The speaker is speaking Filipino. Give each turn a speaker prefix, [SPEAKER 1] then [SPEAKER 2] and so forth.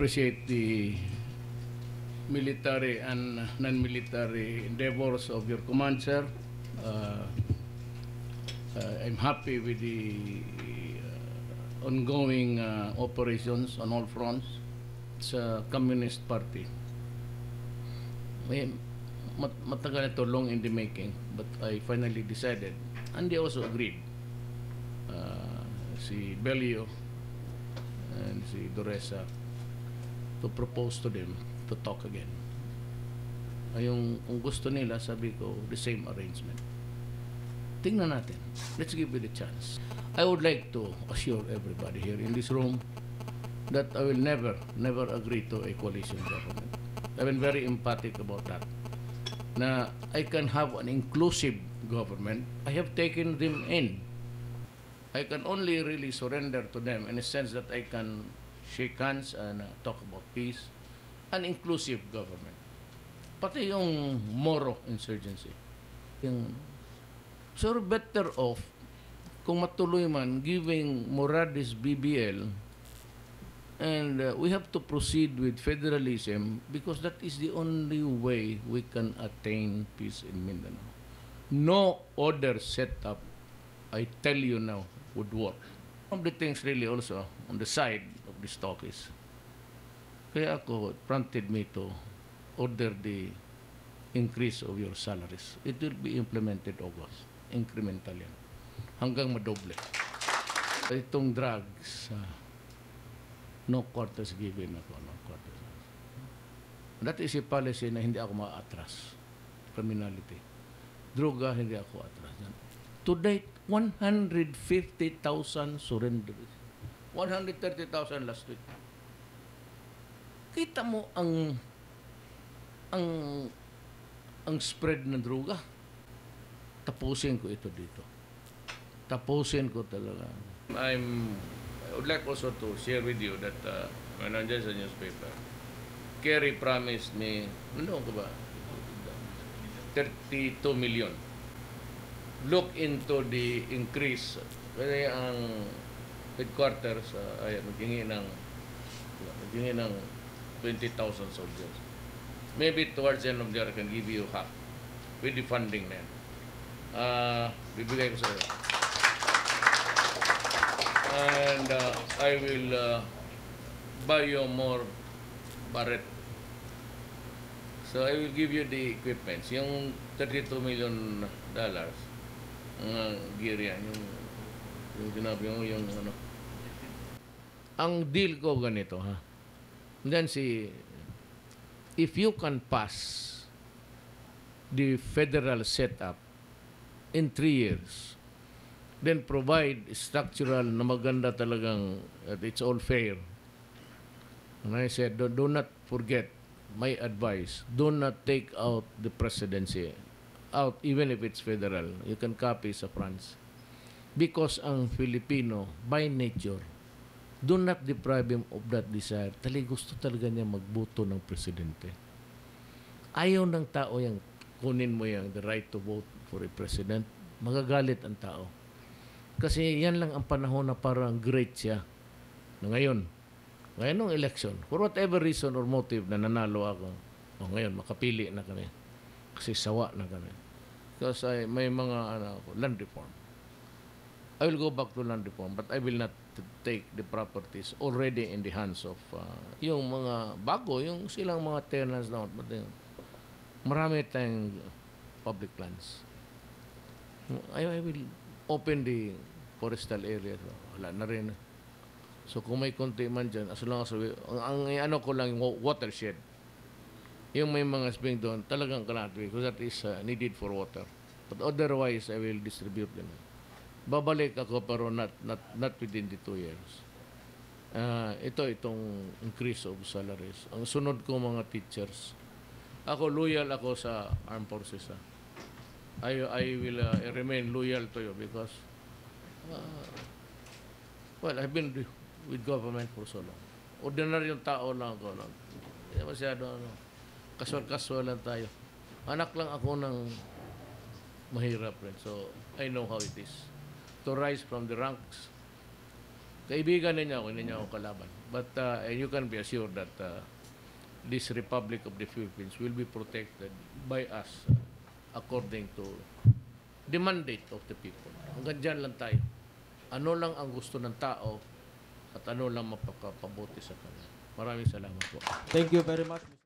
[SPEAKER 1] appreciate the military and non-military endeavors of your command, sir. Uh, I'm happy with the ongoing operations on all fronts. It's a communist party. May matagal ito, long in the making, but I finally decided, and they also agreed. Si Belio and si Doresa to propose to them to talk again. Ayong kung gusto nila, sabi ko, the same arrangement. Tingnan natin. Let's give it a chance. I would like to assure everybody here in this room that I will never agree to a coalition government. I've been very emphatic about that. Na I can have an inclusive government. I have taken them in. I can only really surrender to them in a sense that I can shake hands and talk about peace. An inclusive government. Pati yung Moro insurgency. Yung, so better off kung matuloy man giving Morades BBL, and we have to proceed with federalism because that is the only way we can attain peace in Mindanao. No other setup, I tell you now, would work. One of the things really also on the side of this talk is, kaya ako, it prompted me to order the increase of your salaries. It will be implemented August. Incremental yan. Hanggang madoble. Itong drugs, no quarters given ako. No quarters. That is a policy na hindi ako ma-atras. Criminality. Droga, hindi ako atras. To date, 150,000 surrenders. 130,000 last week. Kita mo ang spread ng droga. Tapusin ko ito dito. Tapusin ko talaga. I would like also to share with you that when I read the newspaper, Kerry promised me, ano ko ba? 32 million. Look into the increase. Kasi ang headquarters ay maghingi ng 20,000 soldiers. Maybe towards the end of the year, I can give you half with the funding na yan. Bibigay ko sa iyo. And I will buy you more barret. So I will give you the equipments. Yung $32 million, gear yan. Yung sinabi mo, yung ano. Ang deal ko ganito, ha? Then if you can pass the federal setup in 3 years, then provide structural na maganda talagang it's all fair. And I said, do not forget my advice. Do not take out the presidency out, even if it's federal. You can copy sa France. Because ang Filipino, by nature, do not deprive him of that desire. Gusto talaga niya magboto ng presidente. Ayaw ng tao yung kunin mo yung the right to vote for a president. Magagalit ang tao. Kasi yan lang ang panahon na parang great siya. Na ngayon ng election, for whatever reason or motive na nanalo ako, ngayon makapili na kami. Kasi sawa na kami. Kasi may mga land reform. I will go back to land reform, but I will not take the properties already in the hands of yung mga bago, yung silang mga tenants na. Marami tayong public lands. I will open the forestal area. Wala na rin. So kung may konti man dyan, as long as ang ano ko lang yung watershed. Yung may mga spring doon, talagang kanatwi because that is needed for water. But otherwise, I will distribute them. Babalik ako pero not within the 2 years. Itong increase of salaries. Ang sunod ko mga teachers. Ako loyal ako sa armed forces. I will remain loyal to you because I've been with government for so long. Ordinaryong tao lang ako. Hindi masyado kaswal-kaswal lang tayo. Anak lang ako ng mahirap rin. So I know how it is to rise from the ranks Kaibigan ninyo ako, hindi niya ako kalaban. But you can be assured that this Republic of the Philippines will be protected by us according to the mandate of the people. Hanggang dyan lang tayo. Ano lang ang gusto ng tao at ano lang mapakapabuti sa kanila. Maraming salamat po.
[SPEAKER 2] Thank you very much.